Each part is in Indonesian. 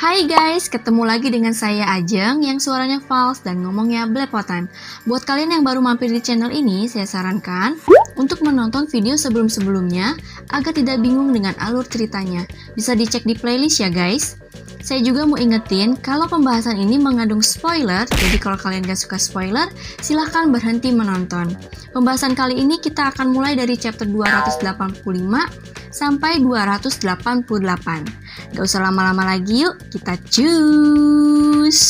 Hai guys, ketemu lagi dengan saya Ajeng yang suaranya false dan ngomongnya belepotan. Buat kalian yang baru mampir di channel ini, saya sarankan untuk menonton video sebelum-sebelumnya agar tidak bingung dengan alur ceritanya. Bisa dicek di playlist ya guys. Saya juga mau ingetin kalau pembahasan ini mengandung spoiler, jadi kalau kalian gak suka spoiler, silahkan berhenti menonton. Pembahasan kali ini kita akan mulai dari chapter 285 sampai 288. Gak usah lama-lama lagi, yuk kita cus!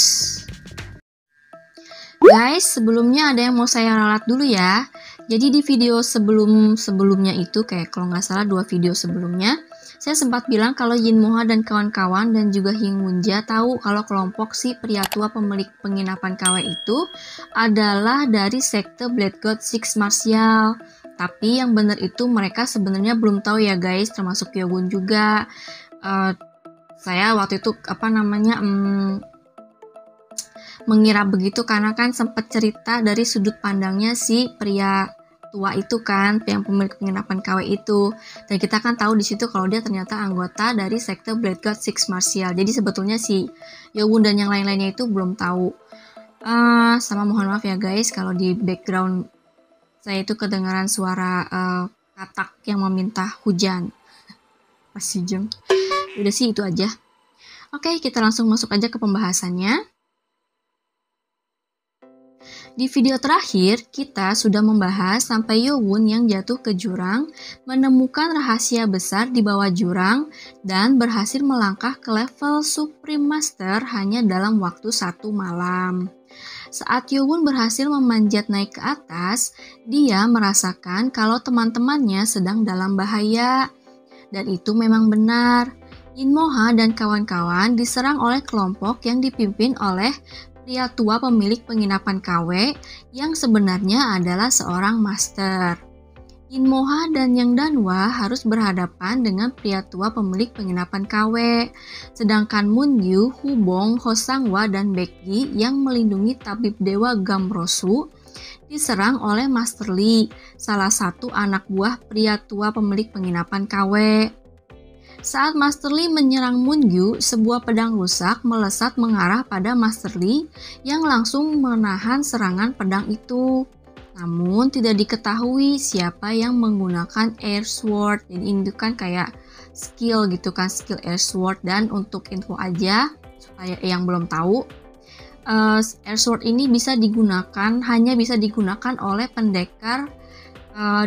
Guys, sebelumnya ada yang mau saya ralat dulu ya. Jadi di video sebelumnya itu, kayak kalau nggak salah 2 video sebelumnya, saya sempat bilang kalau Yin Moha dan kawan-kawan dan juga Hing Wunja tahu kalau kelompok si pria tua pemilik penginapan KW itu adalah dari sekte Blood God Six Martial. Tapi yang benar itu mereka sebenarnya belum tahu ya guys, termasuk Yogun juga. Saya waktu itu mengira begitu karena kan sempat cerita dari sudut pandangnya si pria tua itu kan, yang pemilik penginapan KW itu. Dan kita kan tahu di situ kalau dia ternyata anggota dari sekte Blood God Six Martial. Jadi sebetulnya si Yogun dan yang lain-lainnya itu belum tahu. Sama mohon maaf ya guys kalau di background saya itu kedengaran suara katak yang meminta hujan. Pasti jeng. Udah sih itu aja. Oke, kita langsung masuk aja ke pembahasannya. Di video terakhir, kita sudah membahas sampai Yowun yang jatuh ke jurang, menemukan rahasia besar di bawah jurang, dan berhasil melangkah ke level Supreme Master hanya dalam waktu 1 malam. Saat Yowun berhasil memanjat naik ke atas, dia merasakan kalau teman-temannya sedang dalam bahaya. Dan itu memang benar. Yin Moha dan kawan-kawan diserang oleh kelompok yang dipimpin oleh pria tua pemilik penginapan KW yang sebenarnya adalah seorang master. Yin Moha dan Yang Danwa harus berhadapan dengan pria tua pemilik penginapan KW. Sedangkan Moon Yu, Hubong, Hosangwa, dan Baekgi yang melindungi tabib dewa Gamrosu diserang oleh Master Li, salah satu anak buah pria tua pemilik penginapan KW. Saat Master Li menyerang Moon Yu, sebuah pedang rusak melesat mengarah pada Master Li yang langsung menahan serangan pedang itu. Namun tidak diketahui siapa yang menggunakan Air Sword. Jadi ini kan kayak skill gitu kan, skill Air Sword. Dan untuk info aja supaya yang belum tahu, Air Sword ini hanya bisa digunakan oleh pendekar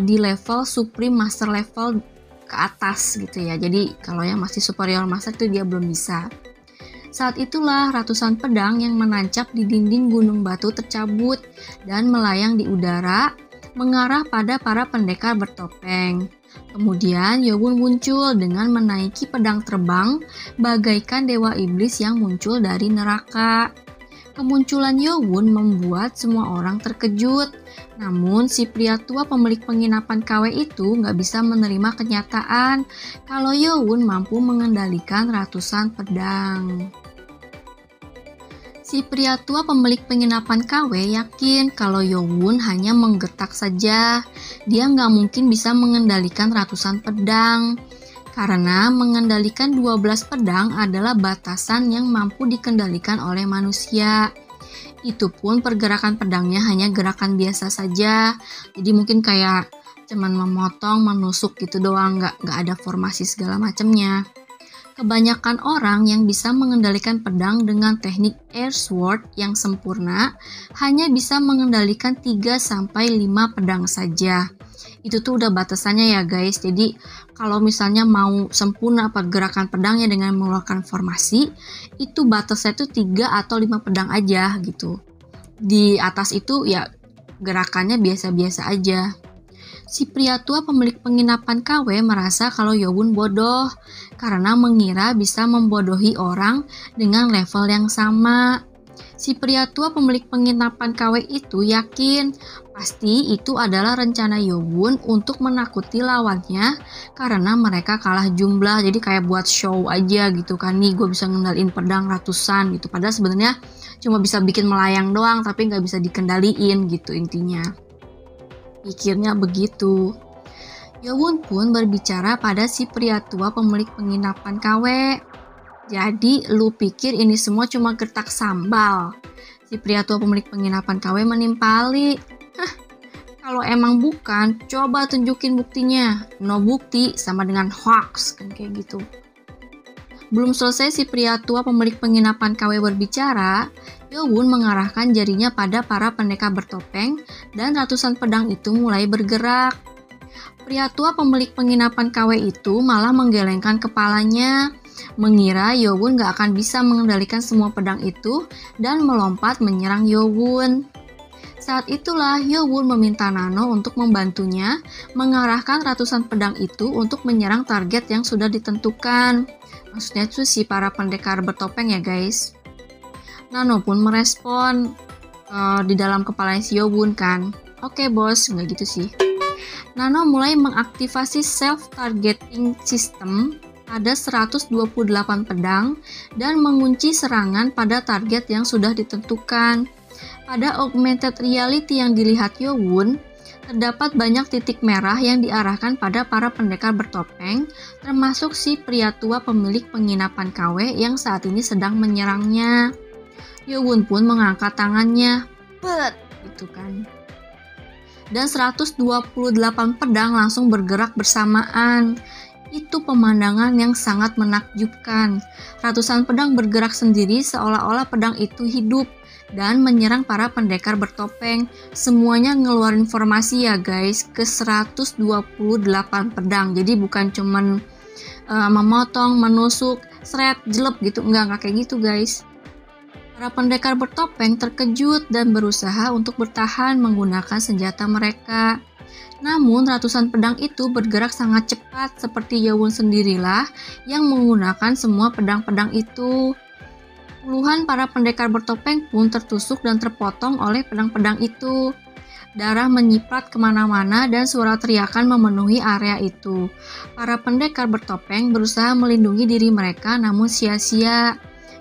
di level Supreme Master level ke atas gitu ya. Jadi kalau yang masih superior master itu dia belum bisa. Saat itulah ratusan pedang yang menancap di dinding gunung batu tercabut dan melayang di udara mengarah pada para pendekar bertopeng. Kemudian Yowun muncul dengan menaiki pedang terbang bagaikan dewa iblis yang muncul dari neraka. Kemunculan Yowun membuat semua orang terkejut. Namun si pria tua pemilik penginapan KW itu nggak bisa menerima kenyataan kalau Yowun mampu mengendalikan ratusan pedang. Si pria tua pemilik penginapan KW yakin kalau Yowun hanya menggertak saja. Dia nggak mungkin bisa mengendalikan ratusan pedang. Karena mengendalikan 12 pedang adalah batasan yang mampu dikendalikan oleh manusia. Itu pun pergerakan pedangnya hanya gerakan biasa saja. Jadi mungkin kayak cuman memotong, menusuk gitu doang, nggak ada formasi segala macamnya. Kebanyakan orang yang bisa mengendalikan pedang dengan teknik Air Sword yang sempurna hanya bisa mengendalikan 3-5 pedang saja. Itu tuh udah batasannya ya guys. Jadi kalau misalnya mau sempurna pergerakan pedangnya dengan mengeluarkan formasi, itu batasnya tuh 3 atau 5 pedang aja gitu. Di atas itu ya gerakannya biasa-biasa aja. Si pria tua pemilik penginapan KW merasa kalau Yowun bodoh karena mengira bisa membodohi orang dengan level yang sama. Si pria tua pemilik penginapan KW itu yakin pasti itu adalah rencana Yowun untuk menakuti lawannya karena mereka kalah jumlah. Jadi kayak buat show aja gitu kan, nih gue bisa ngendaliin pedang ratusan gitu. Padahal sebenarnya cuma bisa bikin melayang doang tapi nggak bisa dikendaliin gitu intinya. Pikirnya begitu. Yowun pun berbicara pada si pria tua pemilik penginapan KW. Jadi lu pikir ini semua cuma gertak sambal? Si pria tua pemilik penginapan KW menimpali. Hah, kalau emang bukan, coba tunjukin buktinya. No bukti sama dengan hoax, kan kayak gitu. Belum selesai si pria tua pemilik penginapan KW berbicara, Yowun mengarahkan jarinya pada para pendekar bertopeng dan ratusan pedang itu mulai bergerak. Pria tua pemilik penginapan KW itu malah menggelengkan kepalanya, mengira Yowun gak akan bisa mengendalikan semua pedang itu dan melompat menyerang Yowun. Saat itulah Yowun meminta Nano untuk membantunya mengarahkan ratusan pedang itu untuk menyerang target yang sudah ditentukan. Maksudnya itu si para pendekar bertopeng ya guys. Nano pun merespon di dalam kepalanya si Yowun kan. Oke bos, nggak gitu sih. Nano mulai mengaktifasi self-targeting system pada 128 pedang dan mengunci serangan pada target yang sudah ditentukan. Pada augmented reality yang dilihat Yowun, terdapat banyak titik merah yang diarahkan pada para pendekar bertopeng, termasuk si pria tua pemilik penginapan KW yang saat ini sedang menyerangnya. Yowun pun mengangkat tangannya, gitu kan. Dan 128 pedang langsung bergerak bersamaan. Itu pemandangan yang sangat menakjubkan. Ratusan pedang bergerak sendiri seolah-olah pedang itu hidup dan menyerang para pendekar bertopeng. Semuanya ngeluarin formasi ya guys, ke 128 pedang. Jadi bukan cuman memotong, menusuk, seret, jelep gitu. Enggak kayak gitu guys. Para pendekar bertopeng terkejut dan berusaha untuk bertahan menggunakan senjata mereka. Namun ratusan pedang itu bergerak sangat cepat seperti Yowun sendirilah yang menggunakan semua pedang-pedang itu. Puluhan para pendekar bertopeng pun tertusuk dan terpotong oleh pedang-pedang itu. Darah menyiprat kemana-mana dan suara teriakan memenuhi area itu. Para pendekar bertopeng berusaha melindungi diri mereka namun sia-sia.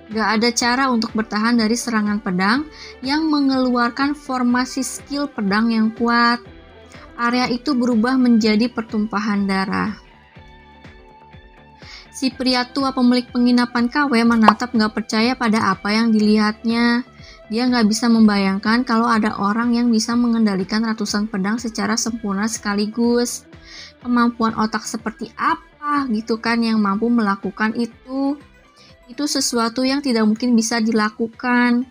Gak ada cara untuk bertahan dari serangan pedang yang mengeluarkan formasi skill pedang yang kuat. Area itu berubah menjadi pertumpahan darah. Si pria tua pemilik penginapan KW menatap gak percaya pada apa yang dilihatnya. Dia gak bisa membayangkan kalau ada orang yang bisa mengendalikan ratusan pedang secara sempurna sekaligus. Kemampuan otak seperti apa gitu kan yang mampu melakukan itu? Itu sesuatu yang tidak mungkin bisa dilakukan.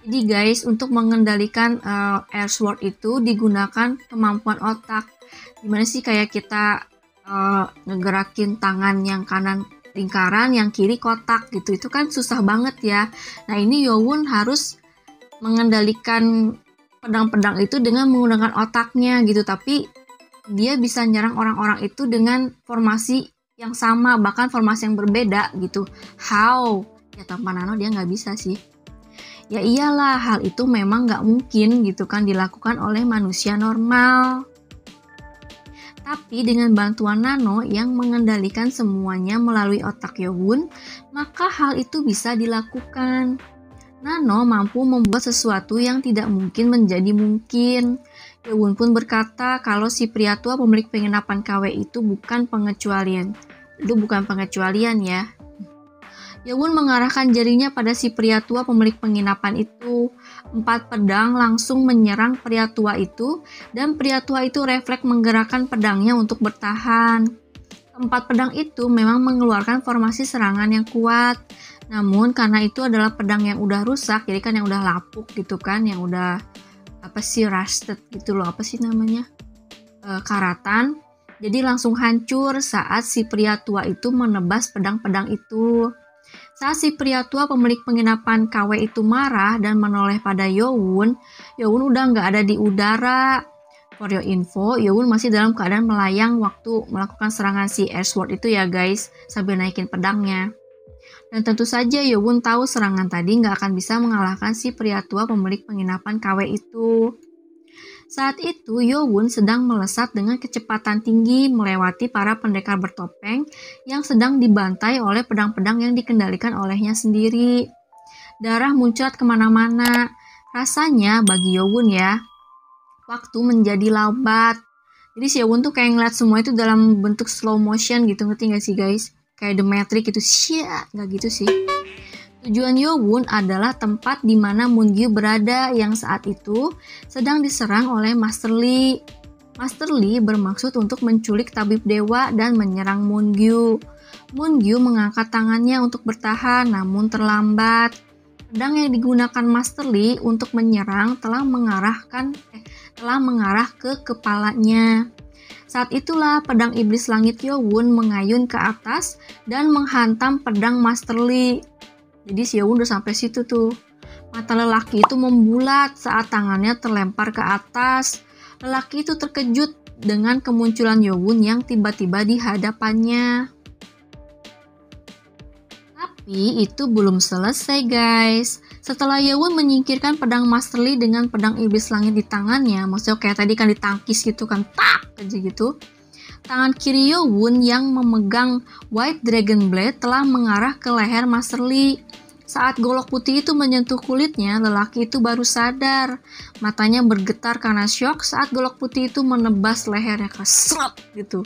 Jadi guys, untuk mengendalikan air sword itu digunakan kemampuan otak. Gimana sih kayak kita ngegerakin tangan yang kanan lingkaran, yang kiri kotak gitu. Itu kan susah banget ya. Nah ini Yowun harus mengendalikan pedang-pedang itu dengan menggunakan otaknya gitu. Tapi dia bisa nyerang orang-orang itu dengan formasi yang sama, bahkan formasi yang berbeda gitu. How? Ya tanpa Nano dia nggak bisa sih. Ya iyalah, hal itu memang nggak mungkin gitu kan dilakukan oleh manusia normal. Tapi dengan bantuan Nano yang mengendalikan semuanya melalui otak Yowun, maka hal itu bisa dilakukan. Nano mampu membuat sesuatu yang tidak mungkin menjadi mungkin. Yowun pun berkata kalau si pria tua pemilik penginapan KW itu bukan pengecualian. Itu bukan pengecualian ya. Yowun mengarahkan jarinya pada si pria tua pemilik penginapan itu. 4 pedang langsung menyerang pria tua itu dan pria tua itu refleks menggerakkan pedangnya untuk bertahan. 4 pedang itu memang mengeluarkan formasi serangan yang kuat. Namun karena itu adalah pedang yang udah rusak, jadi kan yang udah lapuk gitu kan, yang udah rusted gitu loh, apa sih namanya? Karatan. Jadi langsung hancur saat si pria tua itu menebas pedang-pedang itu. Saat si pria tua pemilik penginapan KW itu marah dan menoleh pada Yowun, Yowun udah nggak ada di udara. For your info, Yowun masih dalam keadaan melayang waktu melakukan serangan si Airsword itu ya guys, sambil naikin pedangnya. Dan tentu saja Yowun tahu serangan tadi nggak akan bisa mengalahkan si pria tua pemilik penginapan KW itu. Saat itu Yowun sedang melesat dengan kecepatan tinggi melewati para pendekar bertopeng yang sedang dibantai oleh pedang-pedang yang dikendalikan olehnya sendiri. Darah muncrat kemana-mana. Rasanya bagi Yowun ya, waktu menjadi lambat. Jadi si Yowun tuh kayak ngeliat semua itu dalam bentuk slow motion gitu, ngerti gak sih guys? kayak The Matrix gitu. Nggak gitu sih. Tujuan Yowon adalah tempat di mana Moon-gyu berada yang saat itu sedang diserang oleh Master Lee. Master Lee bermaksud untuk menculik tabib dewa dan menyerang Moon-gyu. Moon-gyu mengangkat tangannya untuk bertahan namun terlambat. Pedang yang digunakan Master Lee untuk menyerang telah mengarah ke kepalanya. Saat itulah pedang iblis langit Yowon mengayun ke atas dan menghantam pedang Master Lee. Jadi si Yowon udah sampai situ tuh. Mata lelaki itu membulat saat tangannya terlempar ke atas. Lelaki itu terkejut dengan kemunculan Yowon yang tiba-tiba di hadapannya. Tapi itu belum selesai guys. Setelah Yowon menyingkirkan pedang Master Lee dengan pedang iblis langit di tangannya, maksudnya kayak tadi kan ditangkis gitu kan, tak aja gitu. Tangan kiri Yowon yang memegang White Dragon Blade telah mengarah ke leher Master Lee. Saat golok putih itu menyentuh kulitnya, lelaki itu baru sadar. Matanya bergetar karena syok saat golok putih itu menebas lehernya kesrot gitu.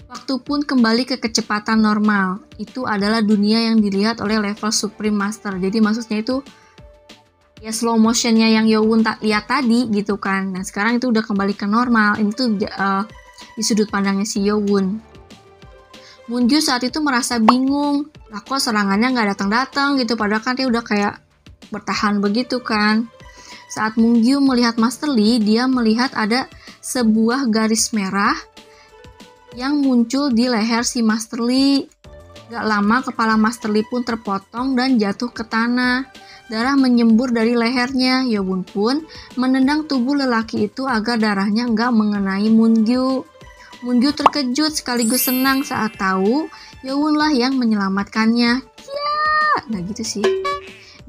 Waktu pun kembali ke kecepatan normal. Itu adalah dunia yang dilihat oleh level Supreme Master. Jadi maksudnya itu ya slow motionnya yang Yowon tak lihat tadi gitu kan. Nah sekarang itu udah kembali ke normal. Ini tuh di sudut pandangnya si Yowon. Moon-gyu saat itu merasa bingung. Lah kok serangannya nggak datang-datang gitu. Padahal kan dia udah kayak bertahan begitu kan. Saat Moon-gyu melihat Master Lee, dia melihat ada sebuah garis merah yang muncul di leher si Master Lee. Gak lama kepala Master Lee pun terpotong dan jatuh ke tanah. Darah menyembur dari lehernya. Yowon pun menendang tubuh lelaki itu agar darahnya nggak mengenai Moon-gyu. Moon-gyu terkejut sekaligus senang saat tahu Yowon lah yang menyelamatkannya. Nah gitu sih.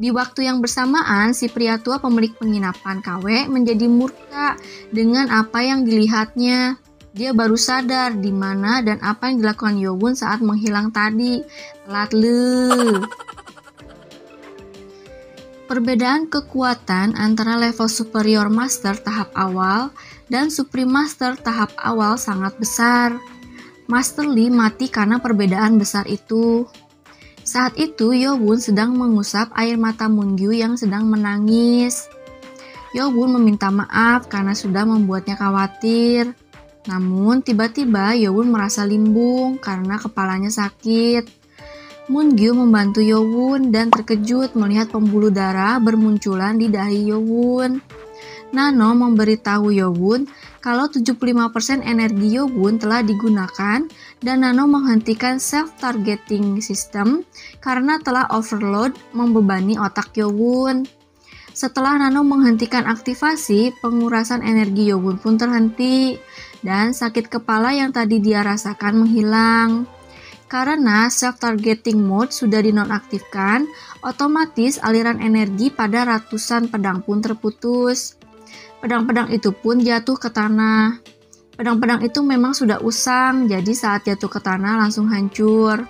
Di waktu yang bersamaan, si pria tua pemilik penginapan KW menjadi murka dengan apa yang dilihatnya. Dia baru sadar di mana dan apa yang dilakukan Yowon saat menghilang tadi. Telat lu. Perbedaan kekuatan antara level superior master tahap awal dan supreme master tahap awal sangat besar. Master Lee mati karena perbedaan besar itu. Saat itu Yowon sedang mengusap air mata Moon-gyu yang sedang menangis. Yowon meminta maaf karena sudah membuatnya khawatir. Namun tiba-tiba Yowon merasa limbung karena kepalanya sakit. Moon-gyu membantu Yowon dan terkejut melihat pembuluh darah bermunculan di dahi Yowon. Nano memberitahu Yowon kalau 75% energi Yowon telah digunakan dan Nano menghentikan self-targeting system karena telah overload membebani otak Yowon. Setelah Nano menghentikan aktivasi, pengurasan energi Yowon pun terhenti dan sakit kepala yang tadi dia rasakan menghilang. Karena self-targeting mode sudah dinonaktifkan, otomatis aliran energi pada ratusan pedang pun terputus. Pedang-pedang itu pun jatuh ke tanah. Pedang-pedang itu memang sudah usang, jadi saat jatuh ke tanah langsung hancur.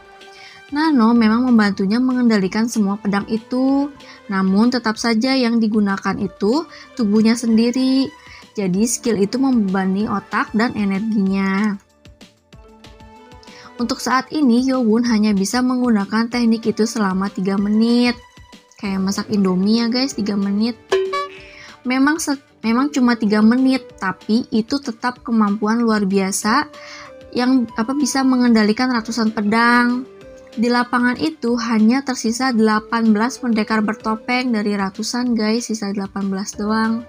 Nano memang membantunya mengendalikan semua pedang itu, namun tetap saja yang digunakan itu tubuhnya sendiri. Jadi skill itu membebani otak dan energinya. Untuk saat ini, Yowon hanya bisa menggunakan teknik itu selama 3 menit. Kayak masak Indomie ya guys, 3 menit. Memang cuma 3 menit, tapi itu tetap kemampuan luar biasa yang bisa mengendalikan ratusan pedang. Di lapangan itu hanya tersisa 18 pendekar bertopeng dari ratusan guys, sisa 18 doang.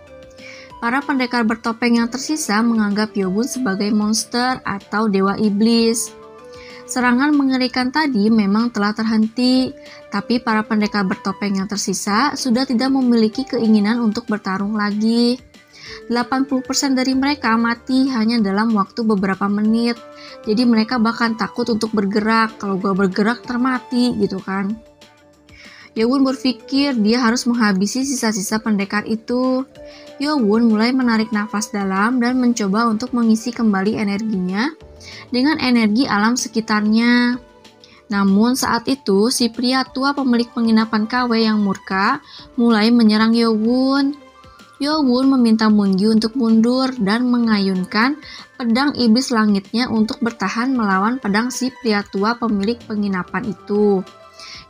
Para pendekar bertopeng yang tersisa menganggap Yowon sebagai monster atau dewa iblis. Serangan mengerikan tadi memang telah terhenti, tapi para pendekar bertopeng yang tersisa sudah tidak memiliki keinginan untuk bertarung lagi. 80% dari mereka mati hanya dalam waktu beberapa menit, jadi mereka bahkan takut untuk bergerak. Kalau gua bergerak termati gitu kan. Yowon berpikir dia harus menghabisi sisa-sisa pendekar itu. Yowon mulai menarik nafas dalam dan mencoba untuk mengisi kembali energinya dengan energi alam sekitarnya. Namun saat itu si pria tua pemilik penginapan KW yang murka mulai menyerang Yowon. Yowun meminta Moon-gyu untuk mundur dan mengayunkan pedang iblis langitnya untuk bertahan melawan pedang si pria tua pemilik penginapan itu.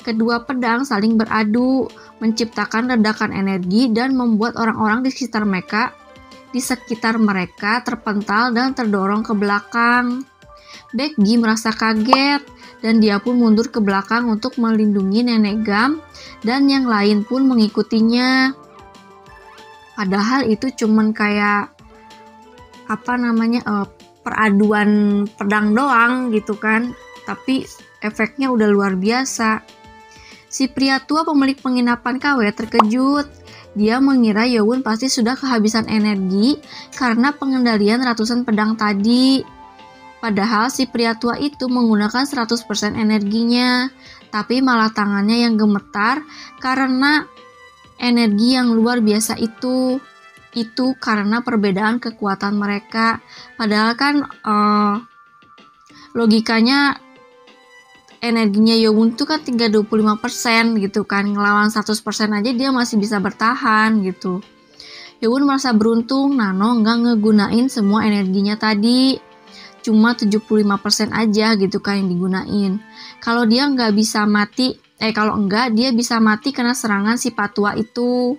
Kedua pedang saling beradu, menciptakan ledakan energi dan membuat orang-orang di sekitar mereka terpental dan terdorong ke belakang. Baekgi merasa kaget dan dia pun mundur ke belakang untuk melindungi Nenek Gam dan yang lain pun mengikutinya. Padahal itu cuman kayak peraduan pedang doang gitu kan, tapi efeknya udah luar biasa. Si pria tua pemilik penginapan KW terkejut. Dia mengira Yowun pasti sudah kehabisan energi karena pengendalian ratusan pedang tadi. Padahal si pria tua itu menggunakan 100% energinya, tapi malah tangannya yang gemetar karena energi yang luar biasa itu. Itu karena perbedaan kekuatan mereka. Padahal kan logikanya energinya Yowun itu kan tinggal 25% gitu kan. Ngelawan 100% aja dia masih bisa bertahan gitu. Yowun merasa beruntung Nano nggak ngegunain semua energinya tadi. Cuma 75% aja gitu kan yang digunain. Kalau dia nggak bisa mati, dia bisa mati karena serangan si patua itu.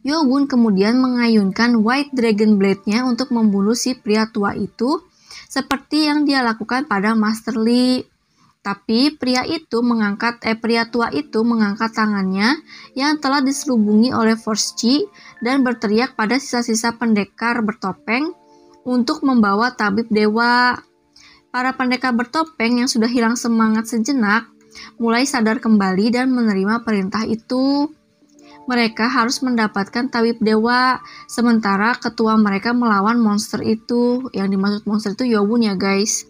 Yowun kemudian mengayunkan White Dragon Blade-nya untuk membunuh si pria tua itu, seperti yang dia lakukan pada Master Lee. Tapi pria tua itu mengangkat tangannya yang telah diselubungi oleh Force Chi dan berteriak pada sisa-sisa pendekar bertopeng untuk membawa tabib dewa. Para pendekar bertopeng yang sudah hilang semangat sejenak mulai sadar kembali dan menerima perintah itu. Mereka harus mendapatkan tabib dewa, sementara ketua mereka melawan monster itu. Yang dimaksud monster itu Yowun ya guys.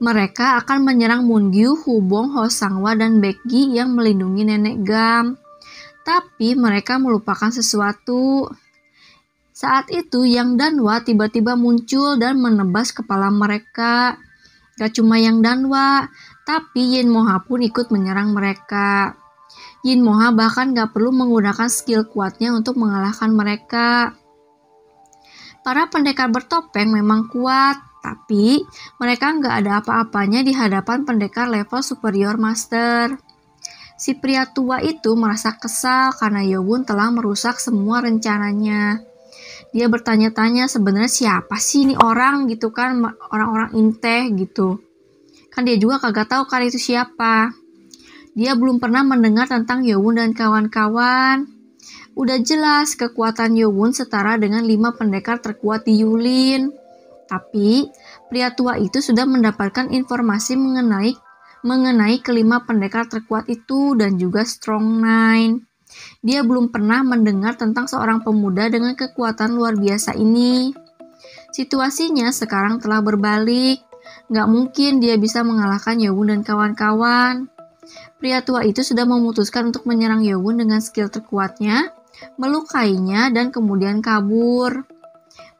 Mereka akan menyerang Moon-gyu, Hubong, Hosangwa, dan Baekgi yang melindungi Nenek Gam. Tapi mereka melupakan sesuatu. Saat itu Yang Danwa tiba-tiba muncul dan menebas kepala mereka. Gak cuma Yang Danwa, tapi Yin Moha pun ikut menyerang mereka. Yin Moha bahkan gak perlu menggunakan skill kuatnya untuk mengalahkan mereka. Para pendekar bertopeng memang kuat, tapi mereka gak ada apa-apanya di hadapan pendekar level superior master. Si pria tua itu merasa kesal karena Yowun telah merusak semua rencananya. Dia bertanya-tanya sebenarnya siapa sih ini orang gitu kan, orang-orang inteh gitu. Kan dia juga kagak tahu kan itu siapa. Dia belum pernah mendengar tentang Yowun dan kawan-kawan. Udah jelas kekuatan Yowun setara dengan 5 pendekar terkuat di Yulin. Tapi pria tua itu sudah mendapatkan informasi mengenai kelima pendekar terkuat itu dan juga Strong Nine. Dia belum pernah mendengar tentang seorang pemuda dengan kekuatan luar biasa ini. Situasinya sekarang telah berbalik. Gak mungkin dia bisa mengalahkan Yowun dan kawan-kawan. Pria tua itu sudah memutuskan untuk menyerang Yowun dengan skill terkuatnya, melukainya, dan kemudian kabur.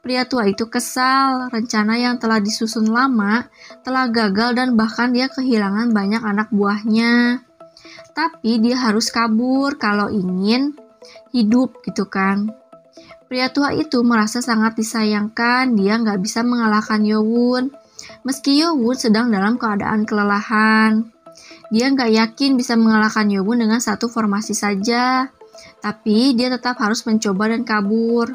Pria tua itu kesal, rencana yang telah disusun lama telah gagal dan bahkan dia kehilangan banyak anak buahnya. Tapi dia harus kabur kalau ingin hidup gitu kan. Pria tua itu merasa sangat disayangkan dia nggak bisa mengalahkan Yowun. Meski Yowun sedang dalam keadaan kelelahan. Dia nggak yakin bisa mengalahkan Yowun dengan satu formasi saja. Tapi dia tetap harus mencoba dan kabur.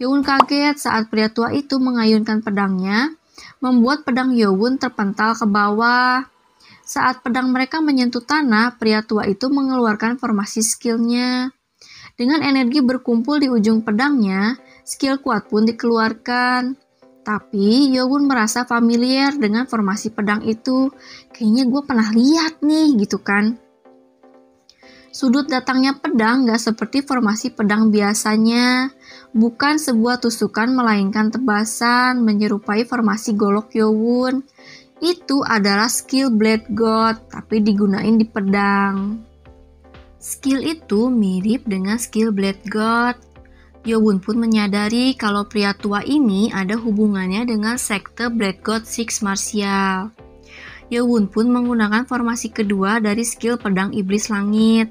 Yowun kaget saat pria tua itu mengayunkan pedangnya, membuat pedang Yowun terpental ke bawah. Saat pedang mereka menyentuh tanah, pria tua itu mengeluarkan formasi skillnya. Dengan energi berkumpul di ujung pedangnya, skill kuat pun dikeluarkan. Tapi Yowun merasa familiar dengan formasi pedang itu. Kayaknya gue pernah lihat nih gitu kan. Sudut datangnya pedang gak seperti formasi pedang biasanya. Bukan sebuah tusukan melainkan tebasan menyerupai formasi golok Yowun. Itu adalah skill Blade God, tapi digunain di pedang. Skill itu mirip dengan skill Blade God. Yowun pun menyadari kalau pria tua ini ada hubungannya dengan sekte Blade God Six Martial. Yowun pun menggunakan formasi kedua dari skill pedang iblis langit.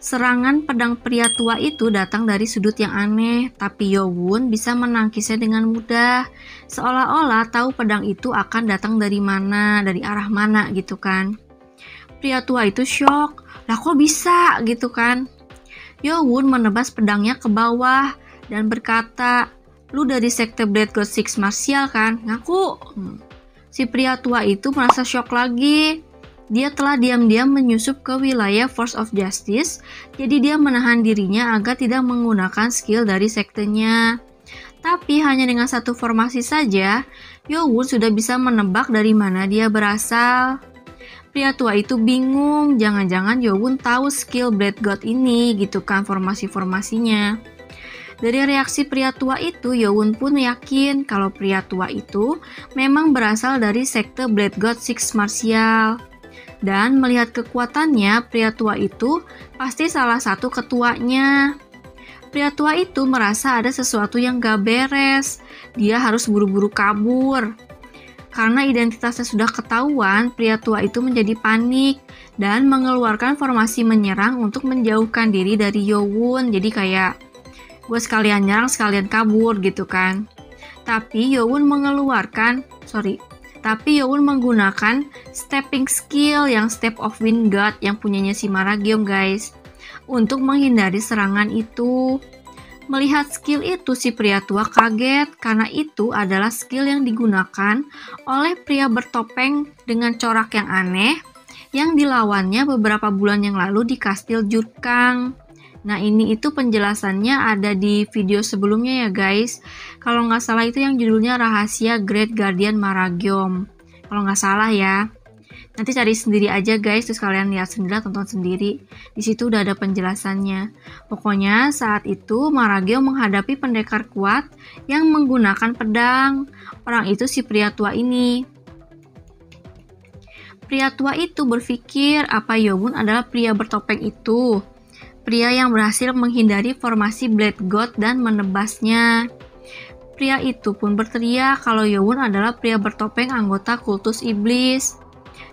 Serangan pedang pria tua itu datang dari sudut yang aneh, tapi Yowon bisa menangkisnya dengan mudah. Seolah-olah tahu pedang itu akan datang dari mana, dari arah mana gitu kan. Pria tua itu syok, lah kok bisa gitu kan. Yowon menebas pedangnya ke bawah dan berkata, "Lu dari sekte Blood God Six Martial kan? Ngaku." Si pria tua itu merasa syok lagi. Dia telah diam-diam menyusup ke wilayah Force of Justice, jadi dia menahan dirinya agar tidak menggunakan skill dari sektenya. Tapi hanya dengan satu formasi saja, Yowon sudah bisa menebak dari mana dia berasal. Pria tua itu bingung, jangan-jangan Yowon tahu skill Blood God ini gitu kan formasi-formasinya. Dari reaksi pria tua itu, Yowon pun yakin kalau pria tua itu memang berasal dari sekte Blood God Six Martial. Dan melihat kekuatannya, pria tua itu pasti salah satu ketuanya. Pria tua itu merasa ada sesuatu yang gak beres. Dia harus buru-buru kabur. Karena identitasnya sudah ketahuan, pria tua itu menjadi panik dan mengeluarkan formasi menyerang untuk menjauhkan diri dari Yowon. Jadi kayak, gue sekalian nyerang, sekalian kabur gitu kan. Tapi Yowon menggunakan stepping skill yang Step of Wind God yang punyanya si Maragiom guys, untuk menghindari serangan itu. Melihat skill itu, si pria tua kaget karena itu adalah skill yang digunakan oleh pria bertopeng dengan corak yang aneh yang dilawannya beberapa bulan yang lalu di Kastil Jurkang. Nah ini itu penjelasannya ada di video sebelumnya ya guys. Kalau nggak salah itu yang judulnya Rahasia Great Guardian Maragiom. Kalau nggak salah ya. Nanti cari sendiri aja guys, terus kalian lihat sendiri, tonton sendiri. Di situ udah ada penjelasannya. Pokoknya saat itu Maragiom menghadapi pendekar kuat yang menggunakan pedang. Orang itu si pria tua ini. Pria tua itu berpikir apa Yowon adalah pria bertopeng itu. Pria yang berhasil menghindari formasi Blood God dan menebasnya. Pria itu pun berteriak kalau Yowon adalah pria bertopeng anggota kultus iblis.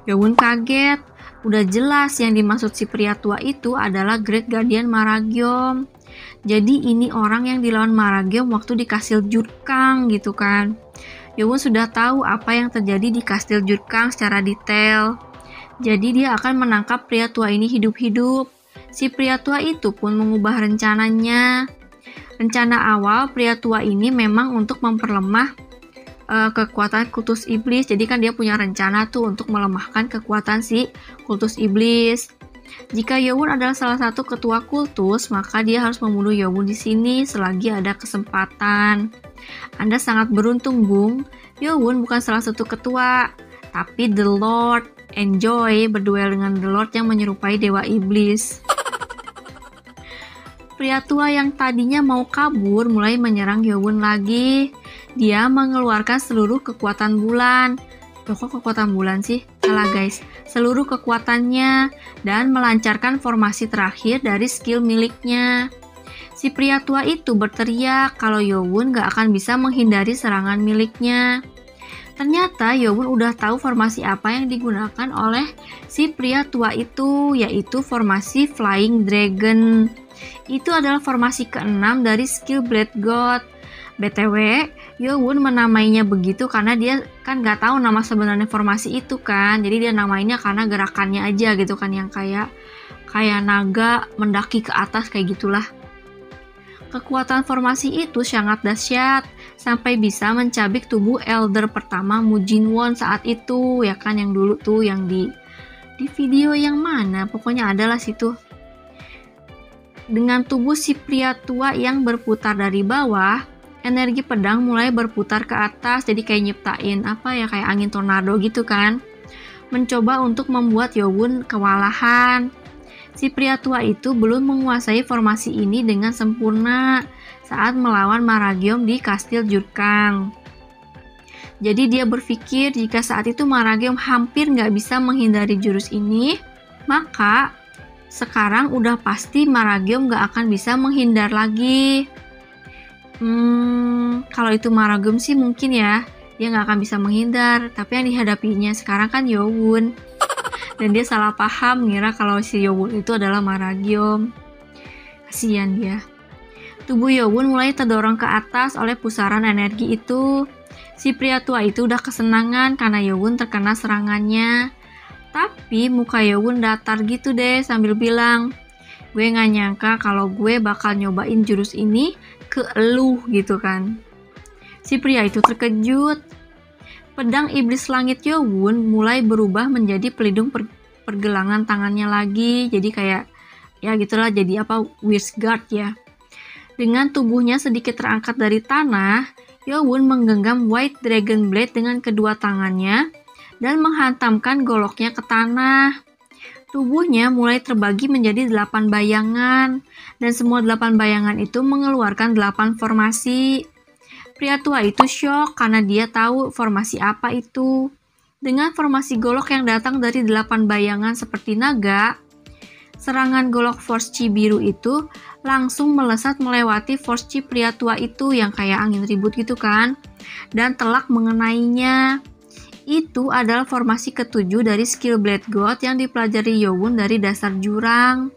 Yowon kaget, udah jelas yang dimaksud si pria tua itu adalah Great Guardian Maragiom. Jadi ini orang yang dilawan Maragiom waktu di Kastil Jurkang gitu kan. Yowon sudah tahu apa yang terjadi di Kastil Jurkang secara detail. Jadi dia akan menangkap pria tua ini hidup-hidup. Si pria tua itu pun mengubah rencananya. Rencana awal pria tua ini memang untuk memperlemah kekuatan kultus iblis. Jadi kan dia punya rencana tuh untuk melemahkan kekuatan si kultus iblis. Jika Yowon adalah salah satu ketua kultus, maka dia harus membunuh Yowon di sini selagi ada kesempatan. Anda sangat beruntung, Bung. Yowon bukan salah satu ketua, tapi The Lord. Enjoy berduel dengan The Lord yang menyerupai dewa iblis. Pria tua yang tadinya mau kabur mulai menyerang Yowon lagi. Dia mengeluarkan seluruh kekuatan bulan. Loh, kok kekuatan bulan sih? Salah guys. Seluruh kekuatannya dan melancarkan formasi terakhir dari skill miliknya. Si pria tua itu berteriak kalau Yowon gak akan bisa menghindari serangan miliknya. Ternyata Yowon udah tahu formasi apa yang digunakan oleh si pria tua itu, yaitu formasi Flying Dragon. Itu adalah formasi ke-6 dari skill Blood God. BTW, Yowon menamainya begitu karena dia kan gak tahu nama sebenarnya formasi itu kan. Jadi dia namainnya karena gerakannya aja gitu kan, yang kayak naga mendaki ke atas kayak gitulah. Kekuatan formasi itu sangat dahsyat, sampai bisa mencabik tubuh Elder pertama Mu Jinwon saat itu, ya kan, yang dulu tuh yang di video yang mana, pokoknya adalah situ. Dengan tubuh si pria tua yang berputar dari bawah, energi pedang mulai berputar ke atas, jadi kayak nyiptain kayak angin tornado gitu kan. Mencoba untuk membuat Yowon kewalahan. Si pria tua itu belum menguasai formasi ini dengan sempurna saat melawan Maragiom di Kastil Jurkang. Jadi dia berpikir jika saat itu Maragiom hampir nggak bisa menghindari jurus ini, maka sekarang udah pasti Maragiom nggak akan bisa menghindar lagi. Kalau itu Maragiom sih mungkin ya, dia nggak akan bisa menghindar, tapi yang dihadapinya sekarang kan Yowon. Dan dia salah paham ngira kalau si Yowon itu adalah Maragiom. Kasian dia. Tubuh Yowon mulai terdorong ke atas oleh pusaran energi itu. Si pria tua itu udah kesenangan karena Yowon terkena serangannya. Tapi muka Yowon datar gitu deh sambil bilang, gue gak nyangka kalau gue bakal nyobain jurus ini ke elu gitu kan. Si pria itu terkejut. Pedang iblis langit Yowon mulai berubah menjadi pelindung pergelangan tangannya lagi. Jadi kayak ya gitulah, jadi Wishguard ya. Dengan tubuhnya sedikit terangkat dari tanah, Yowon menggenggam White Dragon Blade dengan kedua tangannya dan menghantamkan goloknya ke tanah. Tubuhnya mulai terbagi menjadi 8 bayangan, dan semua 8 bayangan itu mengeluarkan 8 formasi. Pria tua itu syok karena dia tahu formasi apa itu. Dengan formasi golok yang datang dari 8 bayangan seperti naga, serangan golok Force Chi biru itu langsung melesat melewati Force Chi pria tua itu yang kayak angin ribut gitu kan, dan telak mengenainya. Itu adalah formasi ketujuh dari skill Blade God yang dipelajari Yowon dari dasar jurang.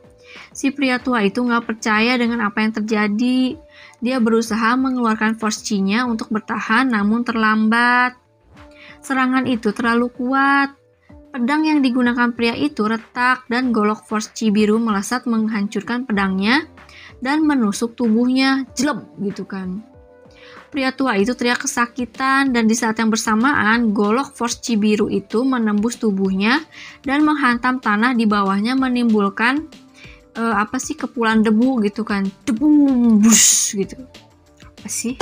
Si pria tua itu gak percaya dengan apa yang terjadi. Dia berusaha mengeluarkan Force Chi-nya untuk bertahan namun terlambat. Serangan itu terlalu kuat. Pedang yang digunakan pria itu retak dan golok Force Chi biru melesat menghancurkan pedangnya dan menusuk tubuhnya, jelek gitu kan. Pria tua itu teriak kesakitan dan di saat yang bersamaan golok Force Chi biru itu menembus tubuhnya dan menghantam tanah di bawahnya menimbulkan kepulan debu gitu kan. Debu bus gitu. Apa sih?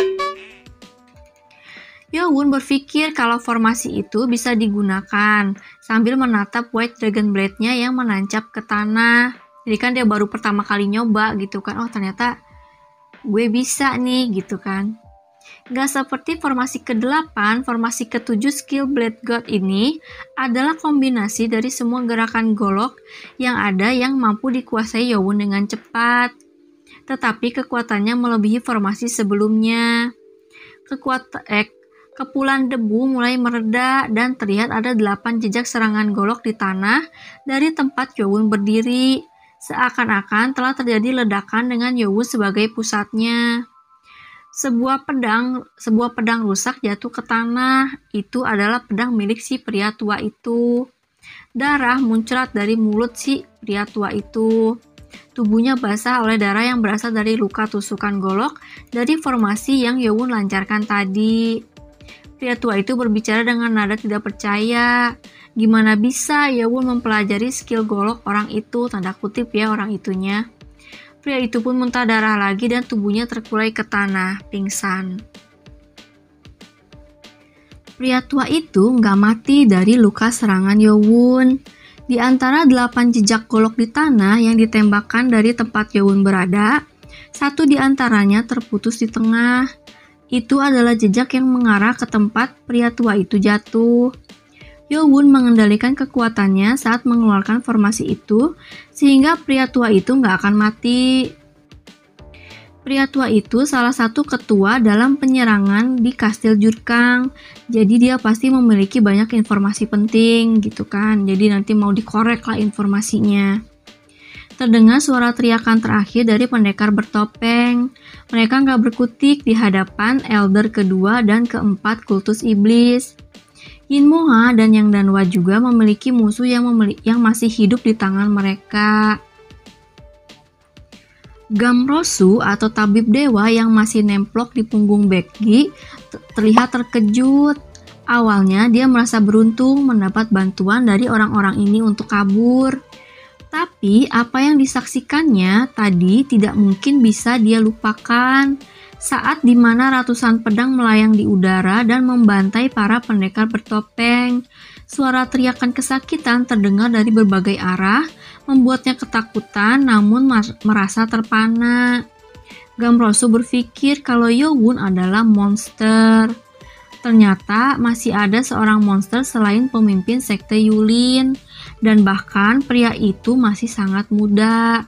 Yowon berpikir kalau formasi itu bisa digunakan sambil menatap White Dragon Blade-nya yang menancap ke tanah. Jadi kan dia baru pertama kali nyoba gitu kan. Oh ternyata gue bisa nih gitu kan. Gak seperti formasi ke-8, formasi ke-7 skill Blade God ini adalah kombinasi dari semua gerakan golok yang ada yang mampu dikuasai Yowon dengan cepat. Tetapi kekuatannya melebihi formasi sebelumnya. Kepulan debu mulai mereda dan terlihat ada 8 jejak serangan golok di tanah dari tempat Yowon berdiri. Seakan-akan telah terjadi ledakan dengan Yowon sebagai pusatnya. Sebuah pedang rusak jatuh ke tanah. Itu adalah pedang milik si pria tua itu. Darah muncrat dari mulut si pria tua itu. Tubuhnya basah oleh darah yang berasal dari luka tusukan golok dari formasi yang Yowon lancarkan tadi. Pria tua itu berbicara dengan nada tidak percaya. Gimana bisa Yowon mempelajari skill golok orang itu, tanda kutip ya orang itunya. Pria itu pun muntah darah lagi dan tubuhnya terkulai ke tanah, pingsan. Pria tua itu nggak mati dari luka serangan Yowon. Di antara 8 jejak golok di tanah yang ditembakkan dari tempat Yowon berada, satu di antaranya terputus di tengah. Itu adalah jejak yang mengarah ke tempat pria tua itu jatuh. Yowon mengendalikan kekuatannya saat mengeluarkan formasi itu, sehingga pria tua itu nggak akan mati. Pria tua itu salah satu ketua dalam penyerangan di Kastil Jurkang, jadi dia pasti memiliki banyak informasi penting gitu kan, jadi nanti mau dikorek lah informasinya. Terdengar suara teriakan terakhir dari pendekar bertopeng. Mereka nggak berkutik di hadapan elder kedua dan keempat kultus iblis. Yin Moha dan Yang Danwa juga memiliki musuh yang masih hidup di tangan mereka. Gamrosu atau tabib dewa yang masih nemplok di punggung Baekgi terlihat terkejut. Awalnya dia merasa beruntung mendapat bantuan dari orang-orang ini untuk kabur. Tapi apa yang disaksikannya tadi tidak mungkin bisa dia lupakan. Saat dimana ratusan pedang melayang di udara dan membantai para pendekar bertopeng. Suara teriakan kesakitan terdengar dari berbagai arah, membuatnya ketakutan namun merasa terpana. Gamrosu berpikir kalau Yowon adalah monster. Ternyata masih ada seorang monster selain pemimpin sekte Yulin, dan bahkan pria itu masih sangat muda.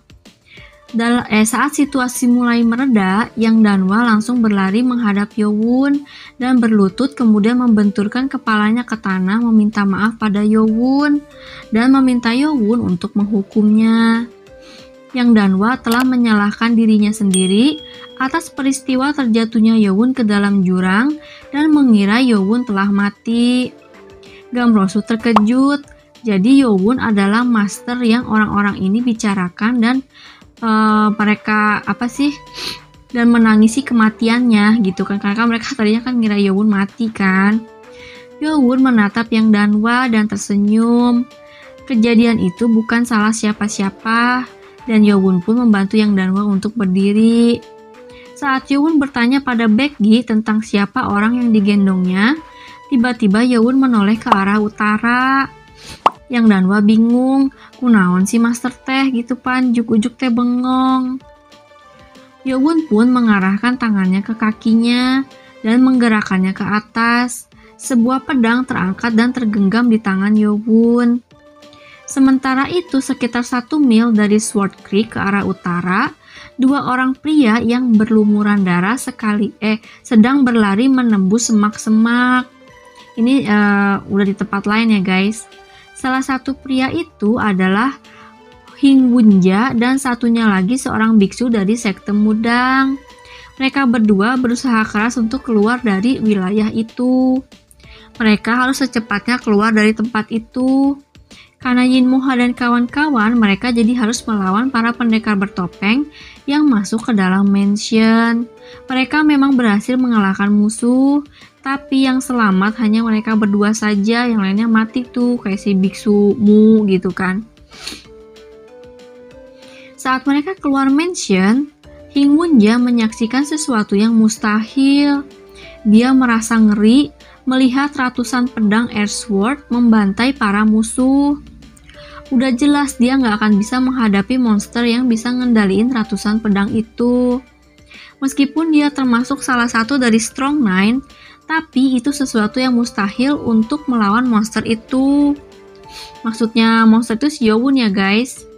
Saat situasi mulai mereda, Yang Danwa langsung berlari menghadap Yowon dan berlutut kemudian membenturkan kepalanya ke tanah meminta maaf pada Yowon dan meminta Yowon untuk menghukumnya. Yang Danwa telah menyalahkan dirinya sendiri atas peristiwa terjatuhnya Yowon ke dalam jurang dan mengira Yowon telah mati. Gamrosu terkejut, jadi Yowon adalah master yang orang-orang ini bicarakan dan mereka dan menangisi kematiannya gitu kan, karena mereka tadinya kan ngira Yowon mati kan. Yowon menatap Yang Danwa dan tersenyum. Kejadian itu bukan salah siapa-siapa dan Yowon pun membantu Yang Danwa untuk berdiri. Saat Yowon bertanya pada Baekgi tentang siapa orang yang digendongnya, tiba-tiba Yowon menoleh ke arah utara. Yang Danwa bingung, kunaon si master teh gitu pan, juk-ujuk teh bengong. Yowon pun mengarahkan tangannya ke kakinya dan menggerakkannya ke atas. Sebuah pedang terangkat dan tergenggam di tangan Yowon. Sementara itu, sekitar 1 mil dari Sword Creek ke arah utara, 2 orang pria yang berlumuran darah sedang berlari menembus semak-semak. Ini udah di tempat lain ya guys. Salah satu pria itu adalah Hing Wunja dan satunya lagi seorang biksu dari sekte Mudang. Mereka berdua berusaha keras untuk keluar dari wilayah itu. Mereka harus secepatnya keluar dari tempat itu. Karena Yin Moha dan kawan-kawan, mereka jadi harus melawan para pendekar bertopeng yang masuk ke dalam mansion. Mereka memang berhasil mengalahkan musuh, tapi yang selamat hanya mereka berdua saja, yang lainnya mati tuh, kayak si Biksu Mu gitu kan. Saat mereka keluar mansion, Hing Wunja menyaksikan sesuatu yang mustahil. Dia merasa ngeri melihat ratusan pedang Air Sword membantai para musuh. Udah jelas dia nggak akan bisa menghadapi monster yang bisa ngendaliin ratusan pedang itu. Meskipun dia termasuk salah satu dari Strong Nine, tapi itu sesuatu yang mustahil untuk melawan monster itu. Maksudnya monster itu si Yowon ya guys.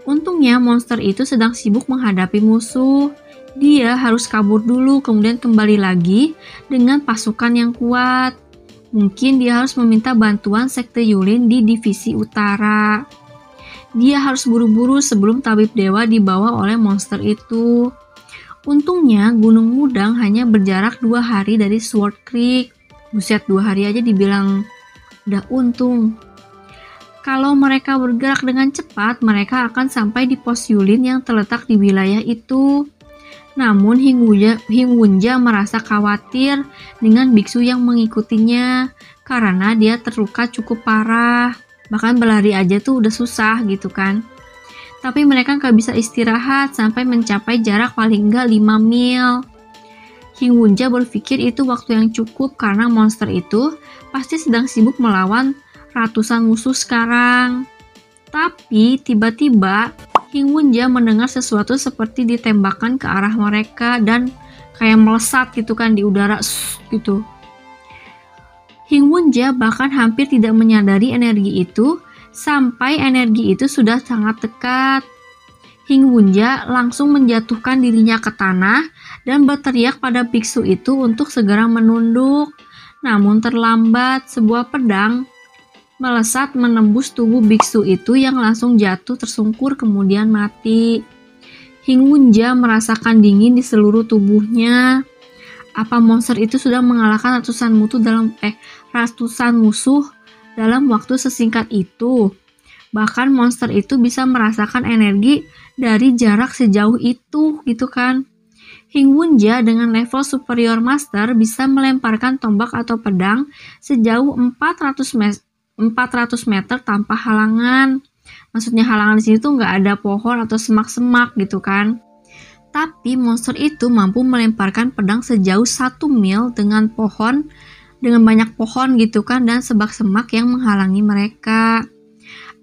Untungnya monster itu sedang sibuk menghadapi musuh. Dia harus kabur dulu kemudian kembali lagi dengan pasukan yang kuat. Mungkin dia harus meminta bantuan sekte Yulin di divisi utara. Dia harus buru-buru sebelum tabib dewa dibawa oleh monster itu. Untungnya Gunung Mudang hanya berjarak 2 hari dari Sword Creek. Buset, 2 hari aja dibilang udah untung. Kalau mereka bergerak dengan cepat, mereka akan sampai di pos Yulin yang terletak di wilayah itu. Namun Hing Wunja merasa khawatir dengan biksu yang mengikutinya karena dia terluka cukup parah. Bahkan berlari aja tuh udah susah gitu kan. Tapi mereka nggak bisa istirahat sampai mencapai jarak paling nggak 5 mil. Hing Wunja berpikir itu waktu yang cukup karena monster itu pasti sedang sibuk melawan ratusan musuh sekarang. Tapi tiba-tiba Hing Wunja mendengar sesuatu seperti ditembakkan ke arah mereka dan kayak melesat gitu kan di udara gitu. Hing Wunja bahkan hampir tidak menyadari energi itu sampai energi itu sudah sangat dekat. Hing Wunja langsung menjatuhkan dirinya ke tanah dan berteriak pada biksu itu untuk segera menunduk. Namun terlambat, sebuah pedang melesat menembus tubuh biksu itu yang langsung jatuh tersungkur kemudian mati. Hing Wunja merasakan dingin di seluruh tubuhnya. Apa monster itu sudah mengalahkan ratusan musuh dalam waktu sesingkat itu? Bahkan monster itu bisa merasakan energi dari jarak sejauh itu gitu kan. Hing Wunja dengan level superior master bisa melemparkan tombak atau pedang sejauh 400 meter tanpa halangan. Maksudnya halangan di sini tuh nggak ada pohon atau semak-semak gitu kan. Tapi monster itu mampu melemparkan pedang sejauh 1 mil dengan banyak pohon gitu kan dan sebak-semak yang menghalangi mereka.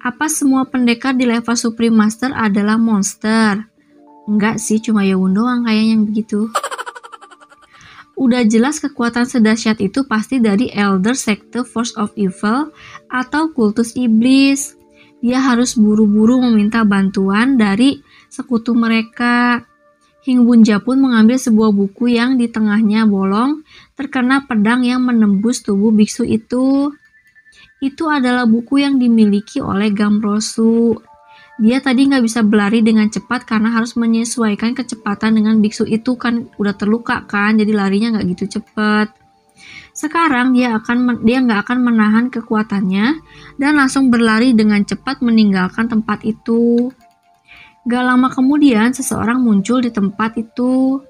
Apa semua pendekar di level Supreme Master adalah monster? Enggak sih, cuma Yowon doang kayaknya yang begitu. Udah jelas kekuatan sedahsyat itu pasti dari Elder Sekte Force of Evil atau kultus iblis. Dia harus buru-buru meminta bantuan dari sekutu mereka. Hing Bunja pun mengambil sebuah buku yang di tengahnya bolong, terkena pedang yang menembus tubuh biksu itu. Itu adalah buku yang dimiliki oleh Gamrosu. Dia tadi nggak bisa berlari dengan cepat karena harus menyesuaikan kecepatan dengan biksu itu, kan udah terluka kan, jadi larinya nggak gitu cepat. Sekarang dia nggak akan menahan kekuatannya dan langsung berlari dengan cepat meninggalkan tempat itu. Gak lama kemudian, seseorang muncul di tempat itu.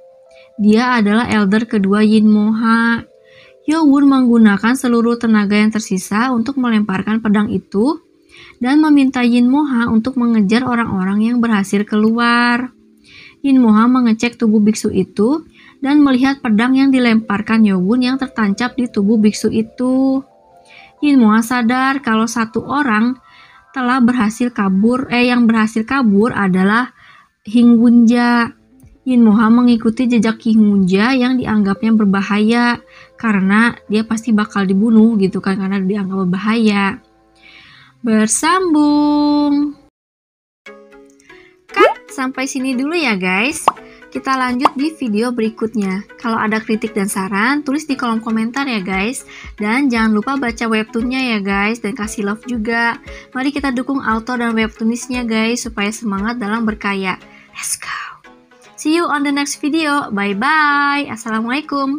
Dia adalah elder kedua Yin Moha. Yowun menggunakan seluruh tenaga yang tersisa untuk melemparkan pedang itu dan meminta Yin Moha untuk mengejar orang-orang yang berhasil keluar. Yin Moha mengecek tubuh biksu itu dan melihat pedang yang dilemparkan Yowun yang tertancap di tubuh biksu itu. Yin Moha sadar kalau satu orang yang berhasil kabur adalah Hing Bunja. Yin Moha mengikuti jejak Hing Bunja yang dianggapnya berbahaya karena dia pasti bakal dibunuh gitu kan, karena dianggap berbahaya. Bersambung. Sampai sini dulu ya guys. Kita lanjut di video berikutnya. Kalau ada kritik dan saran, tulis di kolom komentar ya guys. Dan jangan lupa baca webtoonnya ya guys, dan kasih love juga. Mari kita dukung author dan webtoonisnya guys, supaya semangat dalam berkarya. Let's go! See you on the next video. Bye-bye. Assalamualaikum.